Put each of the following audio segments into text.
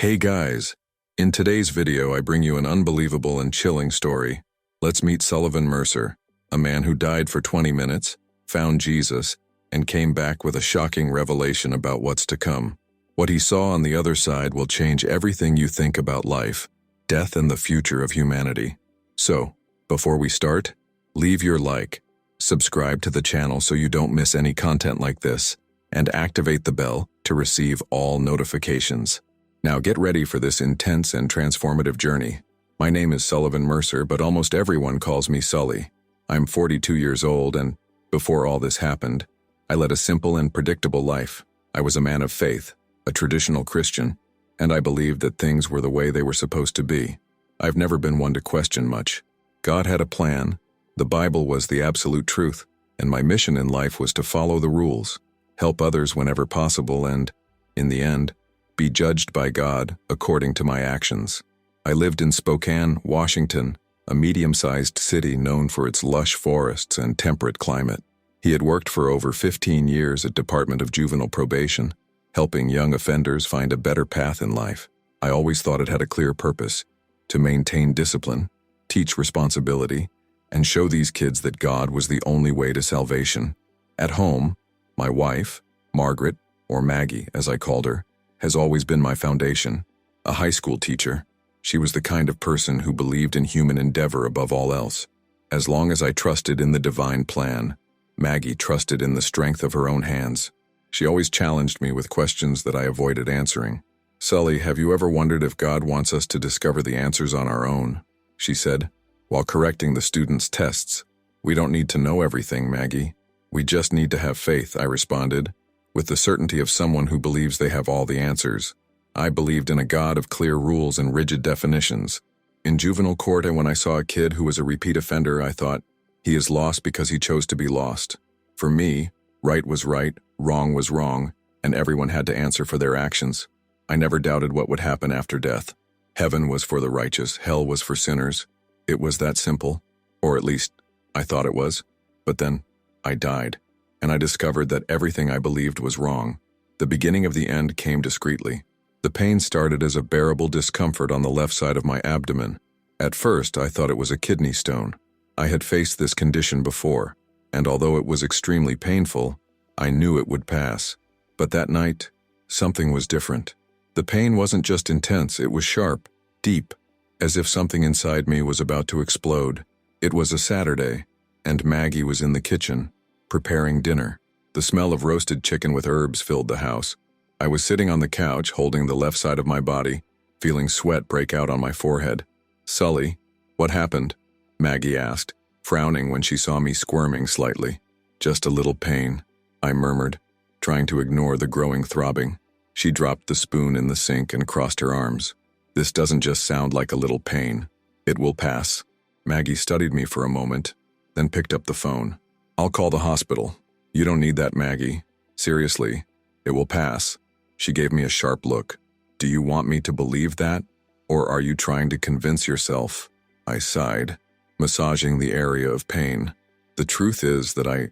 Hey guys, in today's video I bring you an unbelievable and chilling story. Let's meet Sullivan Mercer, a man who died for 20 minutes, found Jesus, and came back with a shocking revelation about what's to come. What he saw on the other side will change everything you think about life, death, and the future of humanity. So, before we start, leave your like, subscribe to the channel so you don't miss any content like this, and activate the bell to receive all notifications. Now get ready for this intense and transformative journey. My name is Sullivan Mercer, but almost everyone calls me Sully. I'm 42 years old, and before all this happened, I led a simple and predictable life. I was a man of faith, a traditional Christian, and I believed that things were the way they were supposed to be. I've never been one to question much. God had a plan, the Bible was the absolute truth, and my mission in life was to follow the rules, help others whenever possible, and, in the end, be judged by God according to my actions. I lived in Spokane, Washington, a medium-sized city known for its lush forests and temperate climate. He had worked for over 15 years at Department of Juvenile Probation, helping young offenders find a better path in life. I always thought it had a clear purpose, to maintain discipline, teach responsibility, and show these kids that God was the only way to salvation. At home, my wife, Margaret, or Maggie as I called her, has always been my foundation. A high school teacher, she was the kind of person who believed in human endeavor above all else. As long as I trusted in the divine plan, Maggie trusted in the strength of her own hands. She always challenged me with questions that I avoided answering. "Sully, have you ever wondered if God wants us to discover the answers on our own?" she said, while correcting the students' tests. "We don't need to know everything, Maggie. We just need to have faith," I responded, with the certainty of someone who believes they have all the answers. I believed in a God of clear rules and rigid definitions. In juvenile court, and when I saw a kid who was a repeat offender, I thought, he is lost because he chose to be lost. For me, right was right, wrong was wrong, and everyone had to answer for their actions. I never doubted what would happen after death. Heaven was for the righteous, hell was for sinners. It was that simple, or at least, I thought it was. But then, I died, and I discovered that everything I believed was wrong. The beginning of the end came discreetly. The pain started as a bearable discomfort on the left side of my abdomen. At first, I thought it was a kidney stone. I had faced this condition before, and although it was extremely painful, I knew it would pass. But that night, something was different. The pain wasn't just intense, it was sharp, deep, as if something inside me was about to explode. It was a Saturday, and Maggie was in the kitchen, preparing dinner. The smell of roasted chicken with herbs filled the house. I was sitting on the couch, holding the left side of my body, feeling sweat break out on my forehead. "Sully, what happened?" Maggie asked, frowning when she saw me squirming slightly. "Just a little pain," I murmured, trying to ignore the growing throbbing. She dropped the spoon in the sink and crossed her arms. "This doesn't just sound like a little pain. It will pass." Maggie studied me for a moment, then picked up the phone. "I'll call the hospital." "You don't need that, Maggie. Seriously, it will pass." She gave me a sharp look. "Do you want me to believe that? Or are you trying to convince yourself?" I sighed, massaging the area of pain. "The truth is that I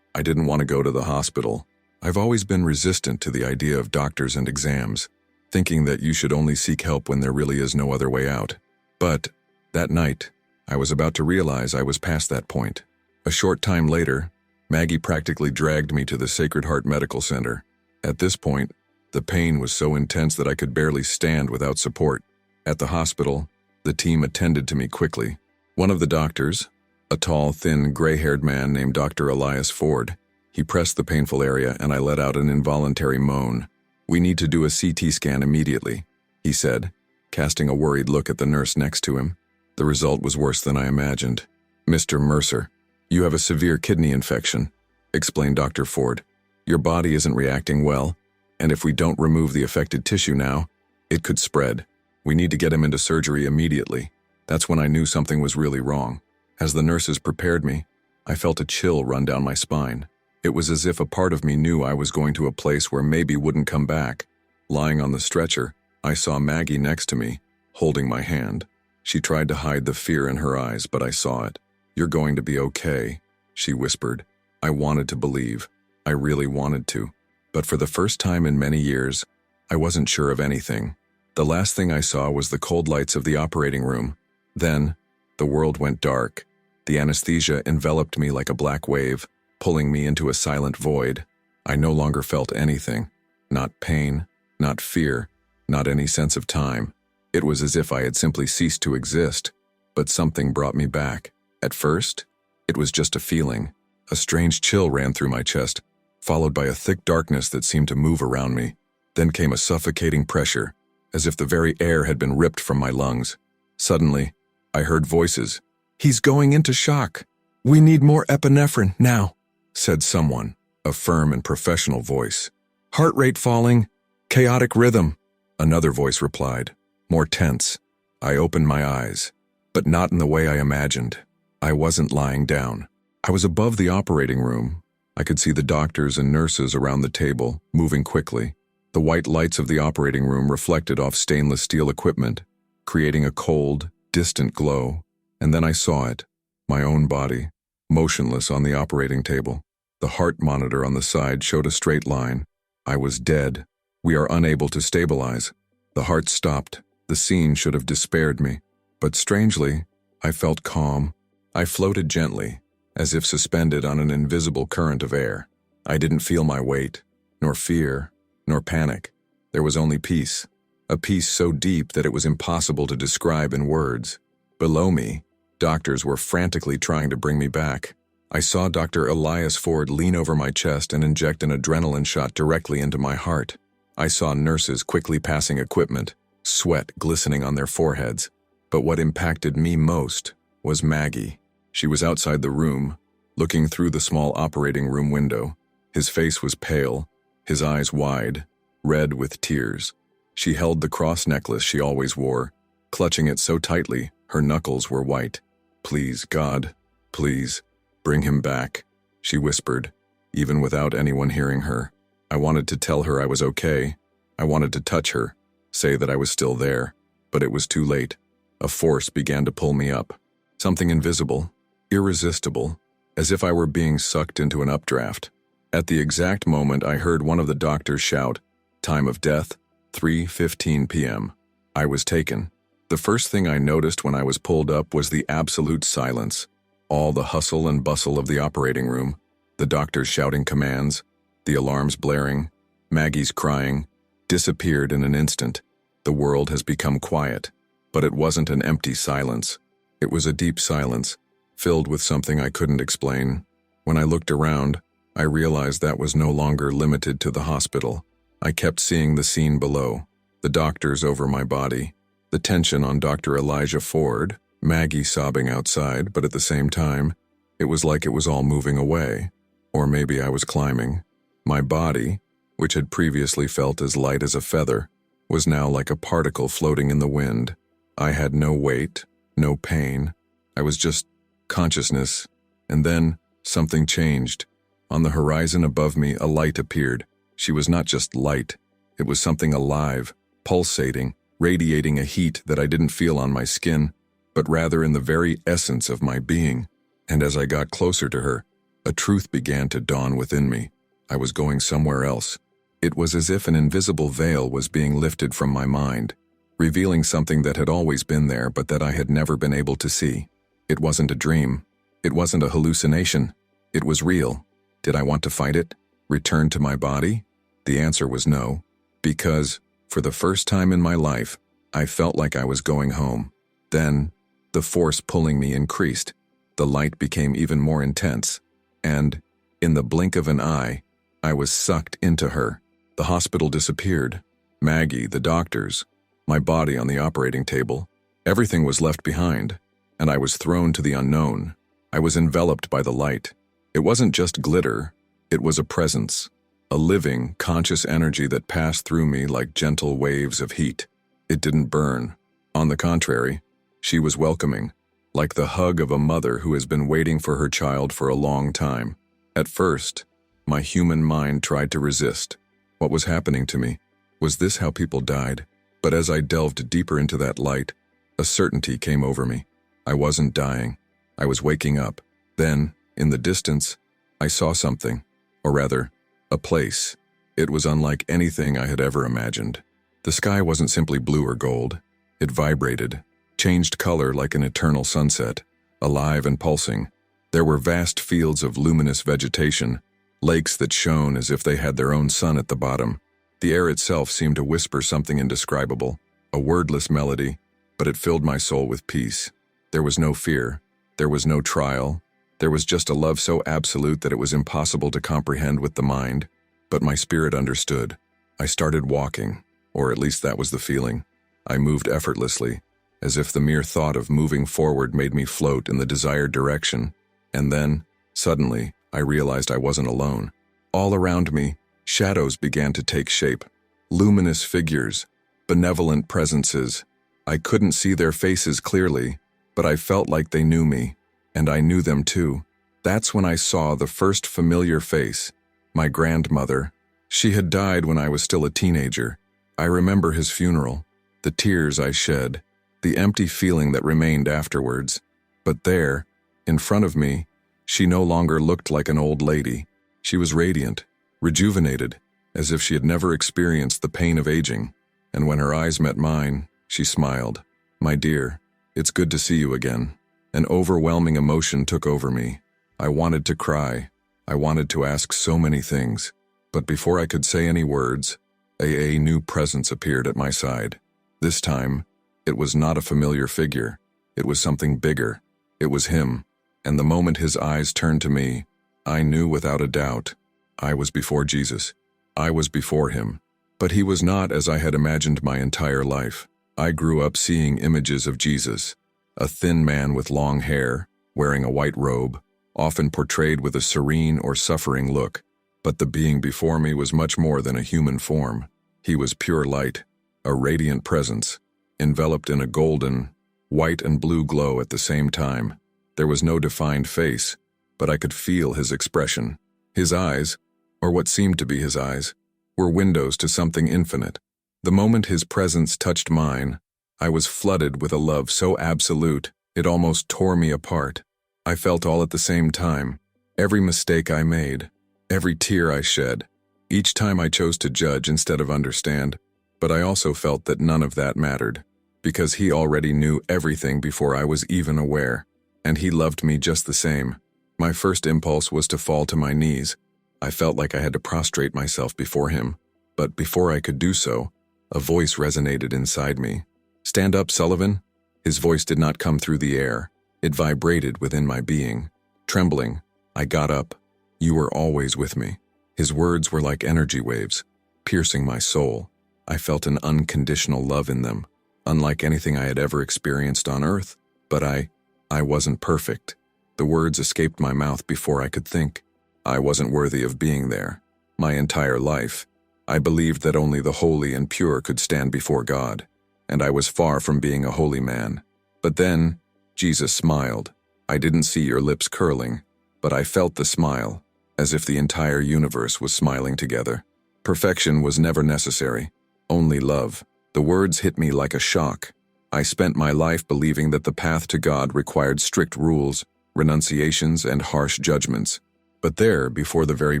didn't want to go to the hospital. I've always been resistant to the idea of doctors and exams, thinking that you should only seek help when there really is no other way out. But that night, I was about to realize I was past that point. A short time later, Maggie practically dragged me to the Sacred Heart Medical Center. At this point, the pain was so intense that I could barely stand without support. At the hospital, the team attended to me quickly. One of the doctors, a tall, thin, gray-haired man named Dr. Elias Ford, he pressed the painful area and I let out an involuntary moan. "We need to do a CT scan immediately," he said, casting a worried look at the nurse next to him. The result was worse than I imagined. "Mr. Mercer, you have a severe kidney infection," explained Dr. Ford. "Your body isn't reacting well, and if we don't remove the affected tissue now, it could spread. We need to get him into surgery immediately." That's when I knew something was really wrong. As the nurses prepared me, I felt a chill run down my spine. It was as if a part of me knew I was going to a place where maybe wouldn't come back. Lying on the stretcher, I saw Maggie next to me, holding my hand. She tried to hide the fear in her eyes, but I saw it. "You're going to be okay," she whispered. I wanted to believe. I really wanted to. But for the first time in many years, I wasn't sure of anything. The last thing I saw was the cold lights of the operating room. Then, the world went dark. The anesthesia enveloped me like a black wave, pulling me into a silent void. I no longer felt anything. Not pain, not fear, not any sense of time. It was as if I had simply ceased to exist, but something brought me back. At first, it was just a feeling. A strange chill ran through my chest, followed by a thick darkness that seemed to move around me. Then came a suffocating pressure, as if the very air had been ripped from my lungs. Suddenly, I heard voices. "He's going into shock. We need more epinephrine now," said someone, a firm and professional voice. "Heart rate falling, chaotic rhythm," another voice replied, more tense. I opened my eyes, but not in the way I imagined. I wasn't lying down. I was above the operating room. I could see the doctors and nurses around the table, moving quickly. The white lights of the operating room reflected off stainless steel equipment, creating a cold, distant glow. And then I saw it, my own body, motionless on the operating table. The heart monitor on the side showed a straight line. I was dead. "We are unable to stabilize." The heart stopped. The scene should have despaired me. But strangely, I felt calm. I floated gently, as if suspended on an invisible current of air. I didn't feel my weight, nor fear, nor panic. There was only peace, a peace so deep that it was impossible to describe in words. Below me, doctors were frantically trying to bring me back. I saw Dr. Elias Ford lean over my chest and inject an adrenaline shot directly into my heart. I saw nurses quickly passing equipment, sweat glistening on their foreheads. But what impacted me most was Maggie. She was outside the room, looking through the small operating room window. His face was pale, his eyes wide, red with tears. She held the cross necklace she always wore, clutching it so tightly her knuckles were white. "Please, God, please, bring him back," she whispered, even without anyone hearing her. I wanted to tell her I was okay. I wanted to touch her, say that I was still there, but it was too late. A force began to pull me up. Something invisible, irresistible, as if I were being sucked into an updraft. At the exact moment I heard one of the doctors shout, "Time of death, 3:15 p.m. I was taken. The first thing I noticed when I was pulled up was the absolute silence. All the hustle and bustle of the operating room, the doctors shouting commands, the alarms blaring, Maggie's crying, disappeared in an instant. The world has become quiet, but it wasn't an empty silence. It was a deep silence, filled with something I couldn't explain. When I looked around, I realized that was no longer limited to the hospital. I kept seeing the scene below, the doctors over my body, the tension on Dr. Elijah Ford, Maggie sobbing outside, but at the same time, it was like it was all moving away. Or maybe I was climbing. My body, which had previously felt as light as a feather, was now like a particle floating in the wind. I had no weight, no pain. I was just consciousness. And then something changed. On the horizon above me, a light appeared. She was not just light. It was something alive, pulsating, radiating a heat that I didn't feel on my skin, but rather in the very essence of my being. And as I got closer to her, a truth began to dawn within me. I was going somewhere else. It was as if an invisible veil was being lifted from my mind, revealing something that had always been there but that I had never been able to see. It wasn't a dream. It wasn't a hallucination. It was real. Did I want to fight it? Return to my body? The answer was no, because, for the first time in my life, I felt like I was going home. Then, the force pulling me increased. The light became even more intense, and, in the blink of an eye, I was sucked into her. The hospital disappeared. Maggie, the doctors, my body on the operating table. Everything was left behind, and I was thrown to the unknown. I was enveloped by the light. It wasn't just glitter, it was a presence, a living, conscious energy that passed through me like gentle waves of heat. It didn't burn. On the contrary, she was welcoming, like the hug of a mother who has been waiting for her child for a long time. At first, my human mind tried to resist. What was happening to me? Was this how people died? But as I delved deeper into that light, a certainty came over me. I wasn't dying. I was waking up. Then, in the distance, I saw something, or rather, a place. It was unlike anything I had ever imagined. The sky wasn't simply blue or gold. It vibrated, changed color like an eternal sunset, alive and pulsing. There were vast fields of luminous vegetation, lakes that shone as if they had their own sun at the bottom. The air itself seemed to whisper something indescribable, a wordless melody, but it filled my soul with peace. There was no fear. There was no trial. There was just a love so absolute that it was impossible to comprehend with the mind. But my spirit understood. I started walking, or at least that was the feeling. I moved effortlessly, as if the mere thought of moving forward made me float in the desired direction. And then, suddenly, I realized I wasn't alone. All around me, shadows began to take shape. Luminous figures, benevolent presences. I couldn't see their faces clearly, but I felt like they knew me, and I knew them too. That's when I saw the first familiar face, my grandmother. She had died when I was still a teenager. I remember his funeral, the tears I shed, the empty feeling that remained afterwards. But there, in front of me, she no longer looked like an old lady. She was radiant, rejuvenated, as if she had never experienced the pain of aging. And when her eyes met mine, she smiled. "My dear, it's good to see you again." An overwhelming emotion took over me. I wanted to cry. I wanted to ask so many things. But before I could say any words, a new presence appeared at my side. This time, it was not a familiar figure. It was something bigger. It was him. And the moment his eyes turned to me, I knew without a doubt, I was before Jesus. I was before him. But he was not as I had imagined my entire life. I grew up seeing images of Jesus, a thin man with long hair, wearing a white robe, often portrayed with a serene or suffering look. But the being before me was much more than a human form. He was pure light, a radiant presence, enveloped in a golden, white and blue glow at the same time. There was no defined face, but I could feel his expression. His eyes, or what seemed to be his eyes, were windows to something infinite. The moment his presence touched mine, I was flooded with a love so absolute, it almost tore me apart. I felt all at the same time, every mistake I made, every tear I shed, each time I chose to judge instead of understand. But I also felt that none of that mattered, because he already knew everything before I was even aware, and he loved me just the same. My first impulse was to fall to my knees. I felt like I had to prostrate myself before him, but before I could do so, a voice resonated inside me. "Stand up, Sullivan." His voice did not come through the air. It vibrated within my being. Trembling, I got up. "You were always with me." His words were like energy waves, piercing my soul. I felt an unconditional love in them, unlike anything I had ever experienced on earth. But I wasn't perfect. The words escaped my mouth before I could think. I wasn't worthy of being there. My entire life, I believed that only the holy and pure could stand before God, and I was far from being a holy man. But then, Jesus smiled. I didn't see your lips curling, but I felt the smile, as if the entire universe was smiling together. Perfection was never necessary, only love. The words hit me like a shock. I spent my life believing that the path to God required strict rules, renunciations, and harsh judgments. But there, before the very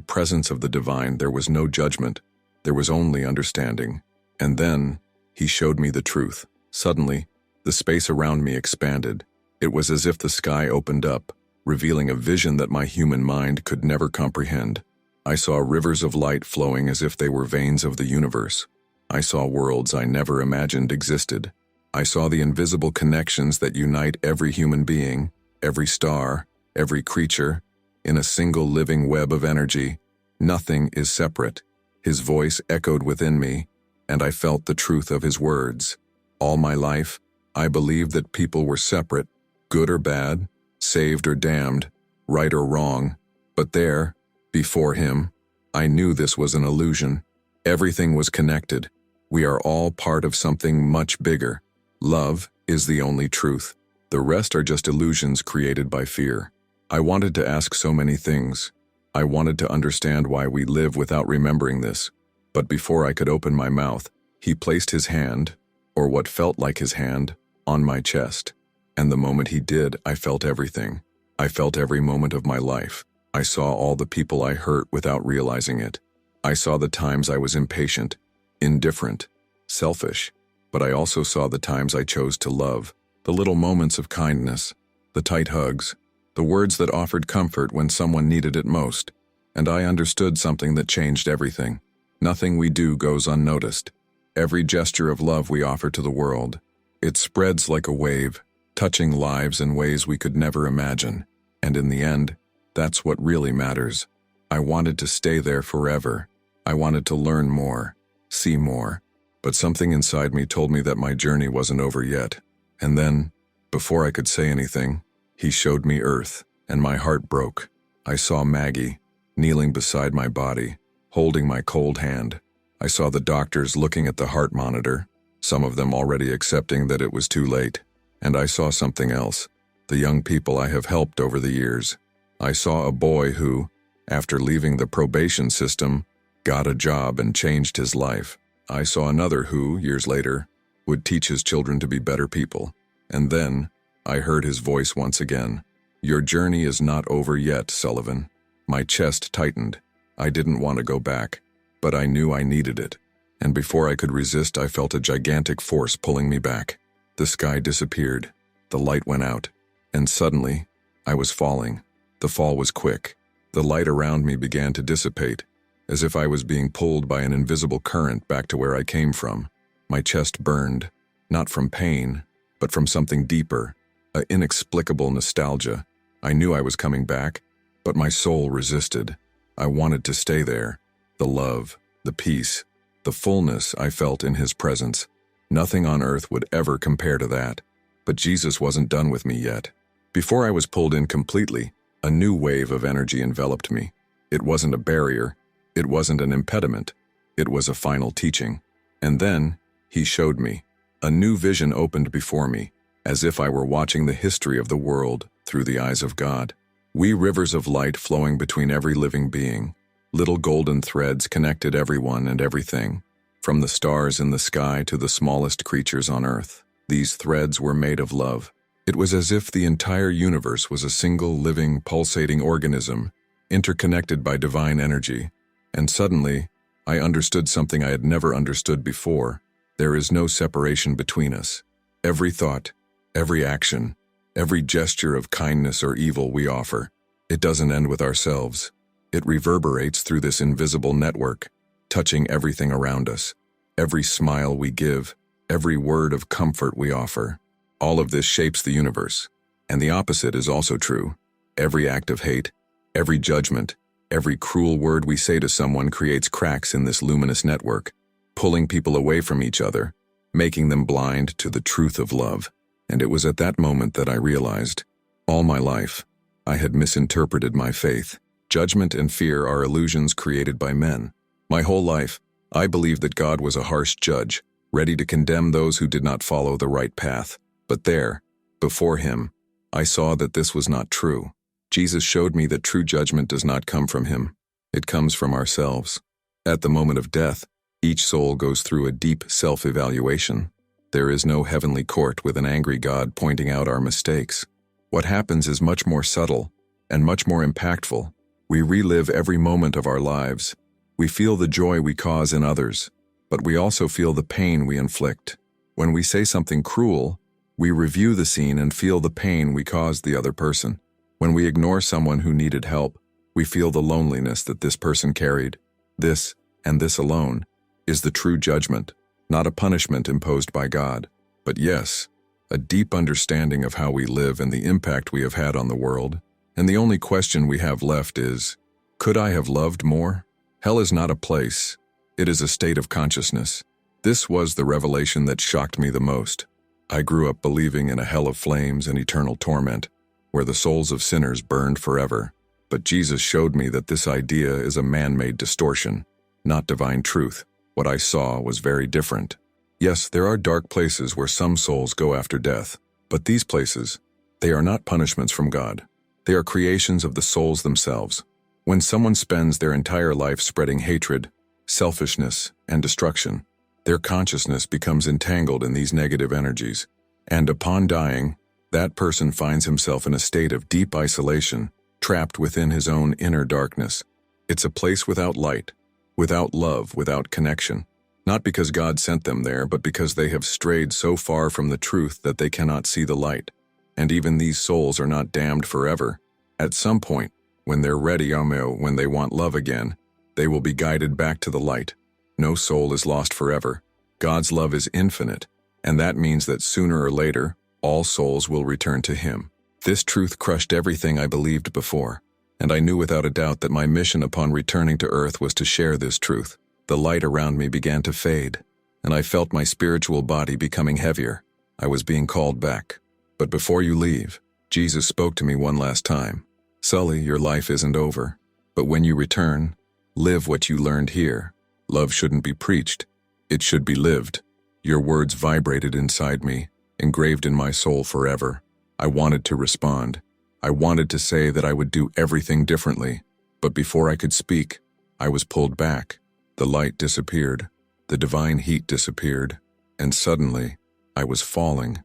presence of the divine, there was no judgment. There was only understanding. And then, he showed me the truth. Suddenly, the space around me expanded. It was as if the sky opened up, revealing a vision that my human mind could never comprehend. I saw rivers of light flowing as if they were veins of the universe. I saw worlds I never imagined existed. I saw the invisible connections that unite every human being, every star, every creature, in a single living web of energy. Nothing is separate. His voice echoed within me, and I felt the truth of his words. All my life, I believed that people were separate, good or bad, saved or damned, right or wrong. But there, before him, I knew this was an illusion. Everything was connected. We are all part of something much bigger. Love is the only truth. The rest are just illusions created by fear. I wanted to ask so many things. I wanted to understand why we live without remembering this. But before I could open my mouth, he placed his hand, or what felt like his hand, on my chest. And the moment he did, I felt everything. I felt every moment of my life. I saw all the people I hurt without realizing it. I saw the times I was impatient, indifferent, selfish, but I also saw the times I chose to love, the little moments of kindness, the tight hugs, the words that offered comfort when someone needed it most. And I understood something that changed everything. Nothing we do goes unnoticed. Every gesture of love we offer to the world, it spreads like a wave, touching lives in ways we could never imagine. And in the end, that's what really matters. I wanted to stay there forever. I wanted to learn more, see more. But something inside me told me that my journey wasn't over yet. And then, before I could say anything, he showed me Earth, and my heart broke. I saw Maggie, kneeling beside my body, holding my cold hand. I saw the doctors looking at the heart monitor, some of them already accepting that it was too late. And I saw something else, the young people I have helped over the years. I saw a boy who, after leaving the probation system, got a job and changed his life. I saw another who, years later, would teach his children to be better people. And then, I heard his voice once again. "Your journey is not over yet, Sullivan." My chest tightened. I didn't want to go back, but I knew I needed it. And before I could resist, I felt a gigantic force pulling me back. The sky disappeared, the light went out, and suddenly, I was falling. The fall was quick. The light around me began to dissipate, as if I was being pulled by an invisible current back to where I came from. My chest burned, not from pain, but from something deeper, an inexplicable nostalgia. I knew I was coming back, but my soul resisted. I wanted to stay there. The love, the peace, the fullness I felt in his presence. Nothing on earth would ever compare to that. But Jesus wasn't done with me yet. Before I was pulled in completely, a new wave of energy enveloped me. It wasn't a barrier. It wasn't an impediment. It was a final teaching. And then, he showed me. A new vision opened before me, as if I were watching the history of the world through the eyes of God. Wee rivers of light flowing between every living being. Little golden threads connected everyone and everything, from the stars in the sky to the smallest creatures on earth. These threads were made of love. It was as if the entire universe was a single living, pulsating organism, interconnected by divine energy. And suddenly, I understood something I had never understood before. There is no separation between us. Every thought, every action, every gesture of kindness or evil we offer, it doesn't end with ourselves. It reverberates through this invisible network, touching everything around us. Every smile we give, every word of comfort we offer. All of this shapes the universe. And the opposite is also true. Every act of hate, every judgment, every cruel word we say to someone creates cracks in this luminous network, pulling people away from each other, making them blind to the truth of love. And it was at that moment that I realized, all my life, I had misinterpreted my faith. Judgment and fear are illusions created by men. My whole life, I believed that God was a harsh judge, ready to condemn those who did not follow the right path. But there, before him, I saw that this was not true. Jesus showed me that true judgment does not come from him. It comes from ourselves. At the moment of death, each soul goes through a deep self-evaluation. There is no heavenly court with an angry God pointing out our mistakes. What happens is much more subtle and much more impactful. We relive every moment of our lives. We feel the joy we cause in others, but we also feel the pain we inflict. When we say something cruel, we review the scene and feel the pain we caused the other person. When we ignore someone who needed help, we feel the loneliness that this person carried. This, and this alone, is the true judgment, not a punishment imposed by God, but yes, a deep understanding of how we live and the impact we have had on the world. And the only question we have left is, could I have loved more? Hell is not a place. It is a state of consciousness. This was the revelation that shocked me the most. I grew up believing in a hell of flames and eternal torment, where the souls of sinners burned forever. But Jesus showed me that this idea is a man-made distortion, not divine truth. What I saw was very different. Yes, there are dark places where some souls go after death, but these places, they are not punishments from God. They are creations of the souls themselves. When someone spends their entire life spreading hatred, selfishness, and destruction, their consciousness becomes entangled in these negative energies, and upon dying, that person finds himself in a state of deep isolation, trapped within his own inner darkness. It's a place without light, without love, without connection. Not because God sent them there, but because they have strayed so far from the truth that they cannot see the light. And even these souls are not damned forever. At some point, when they're ready, when they want love again, they will be guided back to the light. No soul is lost forever. God's love is infinite, and that means that sooner or later, all souls will return to Him. This truth crushed everything I believed before, and I knew without a doubt that my mission upon returning to earth was to share this truth. The light around me began to fade, and I felt my spiritual body becoming heavier. I was being called back. But before you leave, Jesus spoke to me one last time. Sully, your life isn't over, but when you return, live what you learned here. Love shouldn't be preached, it should be lived. Your words vibrated inside me, engraved in my soul forever. I wanted to respond. I wanted to say that I would do everything differently, but before I could speak, I was pulled back. The light disappeared, the divine heat disappeared, and suddenly, I was falling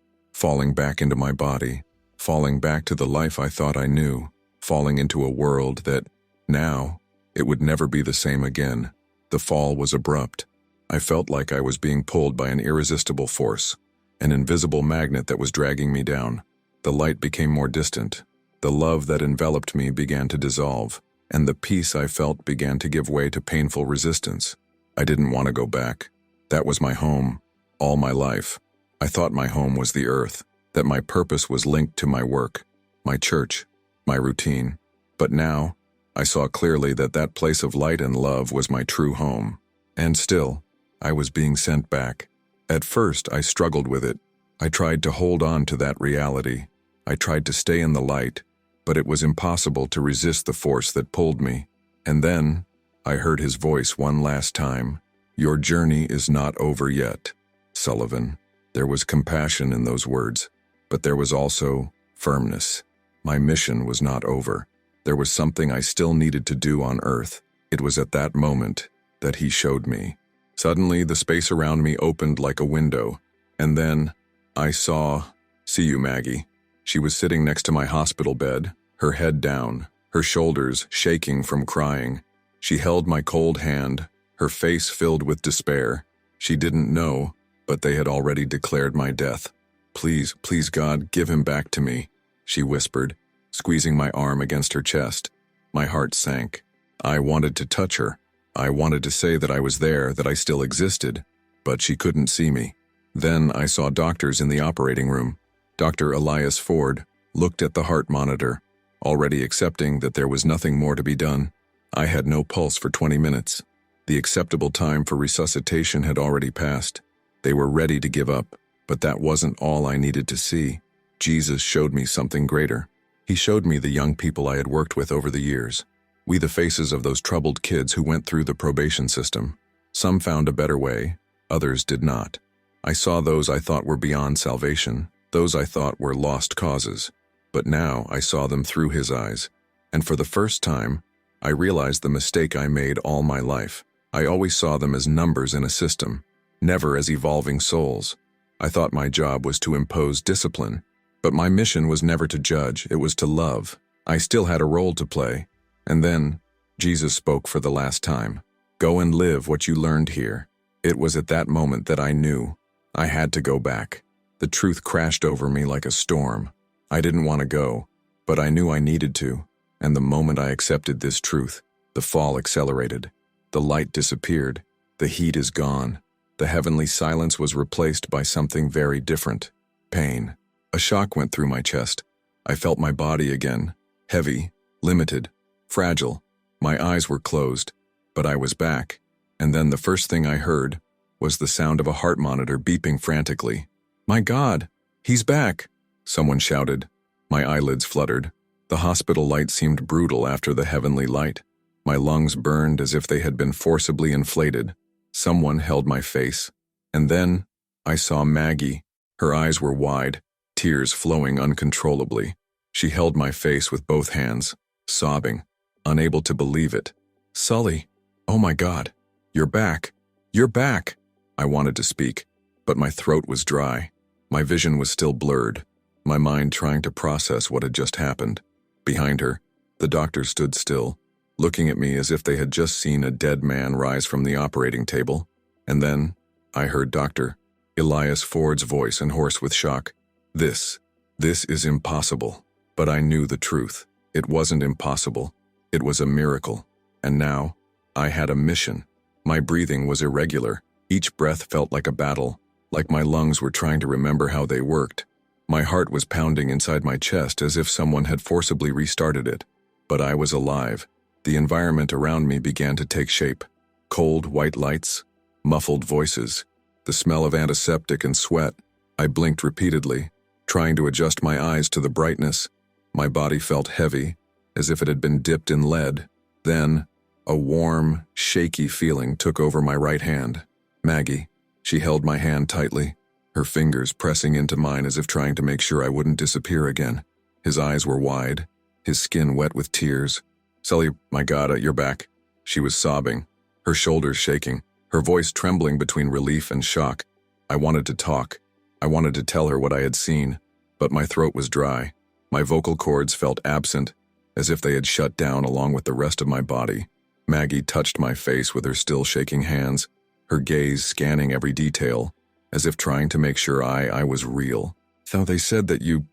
back into my body, falling back to the life I thought I knew, falling into a world that, now, it would never be the same again. The fall was abrupt. I felt like I was being pulled by an irresistible force, an invisible magnet that was dragging me down. The light became more distant. The love that enveloped me began to dissolve, and the peace I felt began to give way to painful resistance. I didn't want to go back. That was my home, all my life. I thought my home was the earth, that my purpose was linked to my work, my church, my routine. But now, I saw clearly that that place of light and love was my true home. And still, I was being sent back. At first, I struggled with it. I tried to hold on to that reality. I tried to stay in the light, but it was impossible to resist the force that pulled me. And then, I heard his voice one last time. Your journey is not over yet, Sullivan. There was compassion in those words, but there was also firmness. My mission was not over. There was something I still needed to do on earth. It was at that moment that he showed me. Suddenly, the space around me opened like a window, and then I saw, see you, Maggie. She was sitting next to my hospital bed, her head down, her shoulders shaking from crying. She held my cold hand, her face filled with despair. She didn't know, but they had already declared my death. Please, please God, give him back to me, she whispered, squeezing my arm against her chest. My heart sank. I wanted to touch her. I wanted to say that I was there, that I still existed, but she couldn't see me. Then I saw doctors in the operating room. Dr. Elias Ford looked at the heart monitor, already accepting that there was nothing more to be done. I had no pulse for 20 minutes. The acceptable time for resuscitation had already passed. They were ready to give up, but that wasn't all I needed to see. Jesus showed me something greater. He showed me the young people I had worked with over the years. We the faces of those troubled kids who went through the probation system. Some found a better way, others did not. I saw those I thought were beyond salvation, those I thought were lost causes. But now I saw them through his eyes, and for the first time, I realized the mistake I made all my life. I always saw them as numbers in a system, never as evolving souls. I thought my job was to impose discipline, but my mission was never to judge, it was to love. I still had a role to play. And then, Jesus spoke for the last time. Go and live what you learned here. It was at that moment that I knew. I had to go back. The truth crashed over me like a storm. I didn't want to go, but I knew I needed to. And the moment I accepted this truth, the fall accelerated. The light disappeared. The heat is gone. The heavenly silence was replaced by something very different. Pain. A shock went through my chest. I felt my body again. Heavy, limited, fragile. My eyes were closed, but I was back. And then the first thing I heard was the sound of a heart monitor beeping frantically. My God, he's back, someone shouted. My eyelids fluttered. The hospital light seemed brutal after the heavenly light. My lungs burned as if they had been forcibly inflated. Someone held my face. And then I saw Maggie. Her eyes were wide, tears flowing uncontrollably. She held my face with both hands, sobbing, unable to believe it. Sully, oh my God, you're back. You're back. I wanted to speak, but my throat was dry. My vision was still blurred, my mind trying to process what had just happened. Behind her, the doctors stood still, looking at me as if they had just seen a dead man rise from the operating table. And then I heard Dr. Elias Ford's voice and hoarse with shock. This is impossible. But I knew the truth. It wasn't impossible. It was a miracle. And now, I had a mission. My breathing was irregular. Each breath felt like a battle, like my lungs were trying to remember how they worked. My heart was pounding inside my chest as if someone had forcibly restarted it. But I was alive. The environment around me began to take shape. Cold, white lights, muffled voices, the smell of antiseptic and sweat. I blinked repeatedly, trying to adjust my eyes to the brightness. My body felt heavy, as if it had been dipped in lead. Then, a warm, shaky feeling took over my right hand. Maggie. She held my hand tightly, her fingers pressing into mine as if trying to make sure I wouldn't disappear again. His eyes were wide, his skin wet with tears. Sully, my God, you're back. She was sobbing, her shoulders shaking, her voice trembling between relief and shock. I wanted to talk. I wanted to tell her what I had seen, but my throat was dry. My vocal cords felt absent, as if they had shut down along with the rest of my body. Maggie touched my face with her still shaking hands, her gaze scanning every detail, as if trying to make sure I was real. So they said that you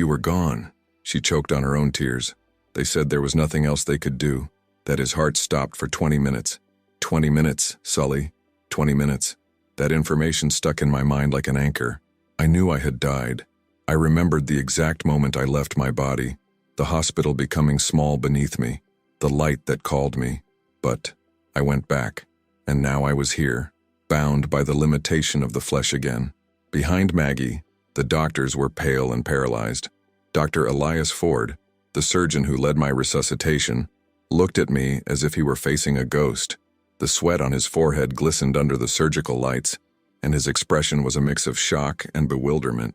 were gone. She choked on her own tears. They said there was nothing else they could do, that his heart stopped for 20 minutes. 20 minutes, Sully. 20 minutes. That information stuck in my mind like an anchor. I knew I had died. I remembered the exact moment I left my body, the hospital becoming small beneath me, the light that called me. But I went back, and now I was here, bound by the limitation of the flesh again. Behind Maggie, the doctors were pale and paralyzed. Dr. Elias Ford, the surgeon who led my resuscitation, looked at me as if he were facing a ghost. The sweat on his forehead glistened under the surgical lights, and his expression was a mix of shock and bewilderment.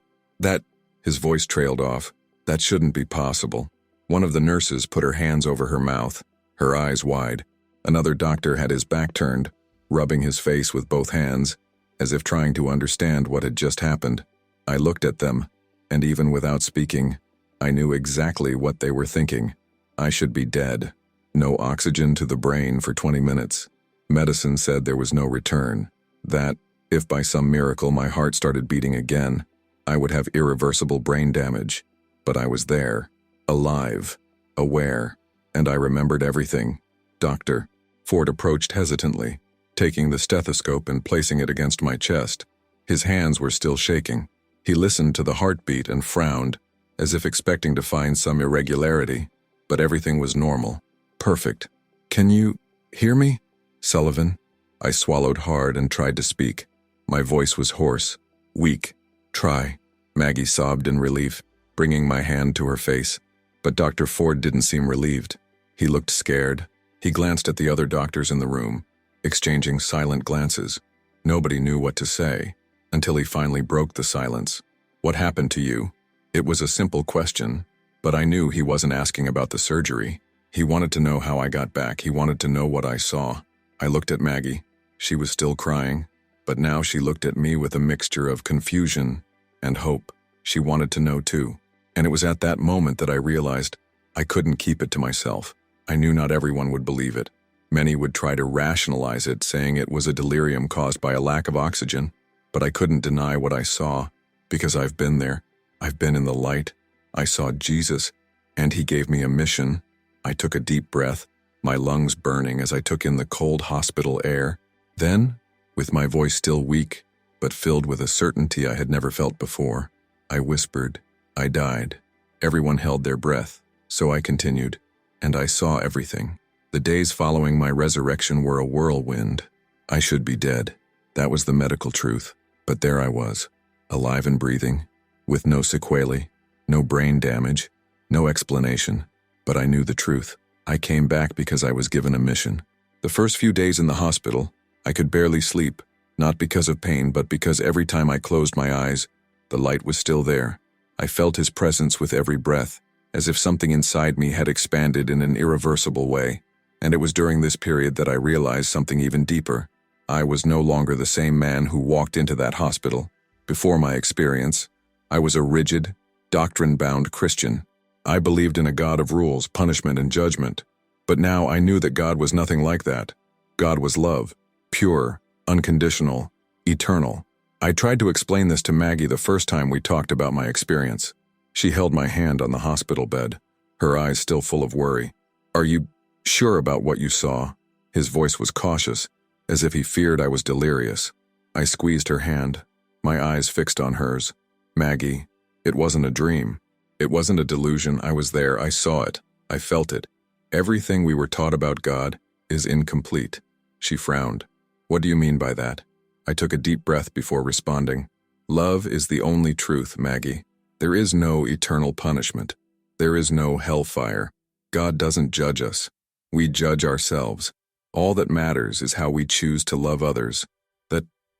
His voice trailed off. That shouldn't be possible. One of the nurses put her hands over her mouth, her eyes wide. Another doctor had his back turned, rubbing his face with both hands, as if trying to understand what had just happened. I looked at them, and even without speaking, I knew exactly what they were thinking. I should be dead. No oxygen to the brain for 20 minutes. Medicine said there was no return. That, if by some miracle my heart started beating again, I would have irreversible brain damage. But I was there, alive, aware, and I remembered everything. Doctor. Ford approached hesitantly, taking the stethoscope and placing it against my chest. His hands were still shaking. He listened to the heartbeat and frowned, as if expecting to find some irregularity, but everything was normal. Perfect. Can you hear me? Sullivan? I swallowed hard and tried to speak. My voice was hoarse, weak. Try. Maggie sobbed in relief, bringing my hand to her face. But Dr. Ford didn't seem relieved. He looked scared. He glanced at the other doctors in the room, exchanging silent glances. Nobody knew what to say, until he finally broke the silence. What happened to you? It was a simple question, but I knew he wasn't asking about the surgery. He wanted to know how I got back. He wanted to know what I saw. I looked at Maggie. She was still crying, but now she looked at me with a mixture of confusion and hope. She wanted to know too. And it was at that moment that I realized I couldn't keep it to myself. I knew not everyone would believe it. Many would try to rationalize it, saying it was a delirium caused by a lack of oxygen. But I couldn't deny what I saw, because I've been there. I've been in the light. I saw Jesus, and he gave me a mission. I took a deep breath, my lungs burning as I took in the cold hospital air. Then, with my voice still weak, but filled with a certainty I had never felt before, I whispered, I died. Everyone held their breath, so I continued, and I saw everything. The days following my resurrection were a whirlwind. I should be dead. That was the medical truth. But there I was, alive and breathing, with no sequelae, no brain damage, no explanation. But I knew the truth. I came back because I was given a mission. The first few days in the hospital, I could barely sleep, not because of pain, but because every time I closed my eyes, the light was still there. I felt his presence with every breath, as if something inside me had expanded in an irreversible way. And it was during this period that I realized something even deeper. I was no longer the same man who walked into that hospital. Before my experience, I was a rigid, doctrine-bound Christian. I believed in a God of rules, punishment, and judgment. But now I knew that God was nothing like that. God was love, pure, unconditional, eternal. I tried to explain this to Maggie the first time we talked about my experience. She held my hand on the hospital bed, her eyes still full of worry. "Are you sure about what you saw?" His voice was cautious, as if he feared I was delirious. I squeezed her hand, my eyes fixed on hers. "Maggie, it wasn't a dream. It wasn't a delusion. I was there. I saw it. I felt it. Everything we were taught about God is incomplete." She frowned. "What do you mean by that?" I took a deep breath before responding. "Love is the only truth, Maggie. There is no eternal punishment. There is no hellfire. God doesn't judge us. We judge ourselves. All that matters is how we choose to love others.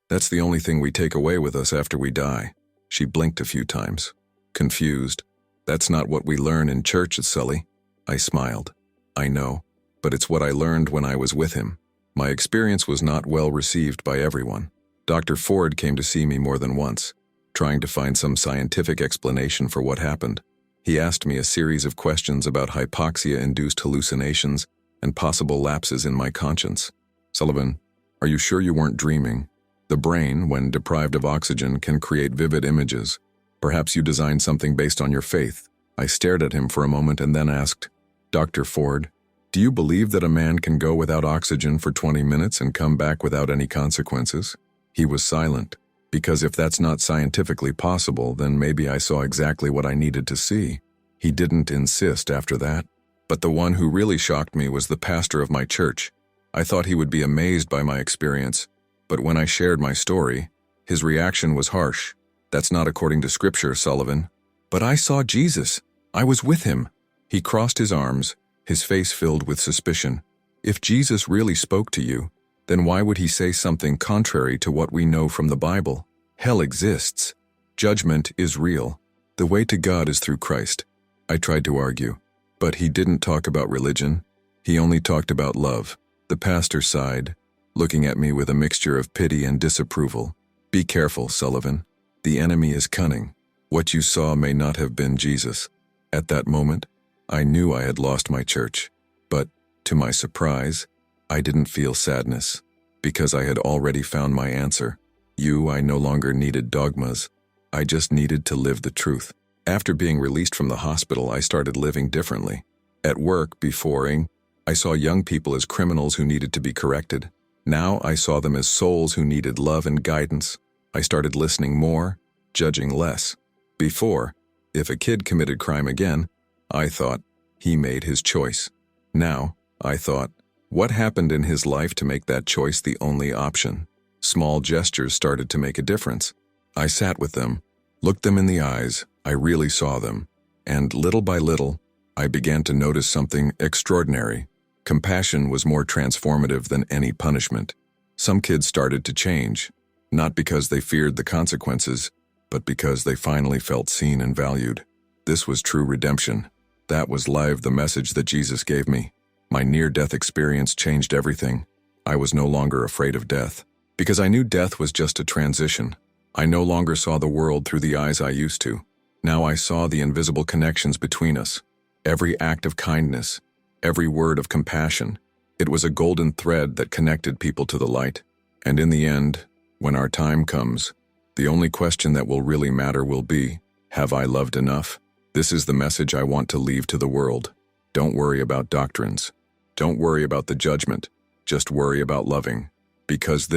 That's the only thing we take away with us after we die." She blinked a few times, confused. "That's not what we learn in church, Sully." I smiled. "I know, but it's what I learned when I was with him." My experience was not well received by everyone. Dr. Ford came to see me more than once, trying to find some scientific explanation for what happened. He asked me a series of questions about hypoxia-induced hallucinations and possible lapses in my conscience. "Sullivan, are you sure you weren't dreaming? The brain, when deprived of oxygen, can create vivid images. Perhaps you designed something based on your faith." I stared at him for a moment and then asked, "Dr. Ford, do you believe that a man can go without oxygen for 20 minutes and come back without any consequences?" He was silent, because if that's not scientifically possible, then maybe I saw exactly what I needed to see. He didn't insist after that. But the one who really shocked me was the pastor of my church. I thought he would be amazed by my experience, but when I shared my story, his reaction was harsh. "That's not according to Scripture, Sullivan." "But I saw Jesus. I was with him." He crossed his arms, his face filled with suspicion. "If Jesus really spoke to you, then why would he say something contrary to what we know from the Bible? Hell exists. Judgment is real. The way to God is through Christ." I tried to argue, but he didn't talk about religion. He only talked about love. The pastor sighed, looking at me with a mixture of pity and disapproval. "Be careful, Sullivan. The enemy is cunning. What you saw may not have been Jesus." At that moment, I knew I had lost my church. But, to my surprise, I didn't feel sadness, because I had already found my answer. I no longer needed dogmas. I just needed to live the truth. After being released from the hospital, I started living differently. At work, before, I saw young people as criminals who needed to be corrected. Now I saw them as souls who needed love and guidance. I started listening more, judging less. Before, if a kid committed crime again, I thought, he made his choice. Now, I thought, what happened in his life to make that choice the only option? Small gestures started to make a difference. I sat with them, looked them in the eyes. I really saw them. And little by little, I began to notice something extraordinary. Compassion was more transformative than any punishment. Some kids started to change, not because they feared the consequences, but because they finally felt seen and valued. This was true redemption. That was the message that Jesus gave me. My near-death experience changed everything. I was no longer afraid of death, because I knew death was just a transition. I no longer saw the world through the eyes I used to. Now I saw the invisible connections between us. Every act of kindness, every word of compassion. It was a golden thread that connected people to the light. And in the end, when our time comes, the only question that will really matter will be, have I loved enough? This is the message I want to leave to the world. Don't worry about doctrines. Don't worry about the judgment. Just worry about loving. Because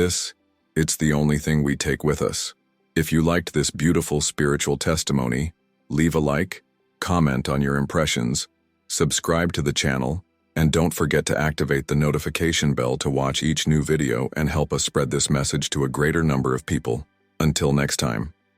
it's the only thing we take with us. If you liked this beautiful spiritual testimony, leave a like, comment on your impressions, subscribe to the channel, and don't forget to activate the notification bell to watch each new video and help us spread this message to a greater number of people. Until next time.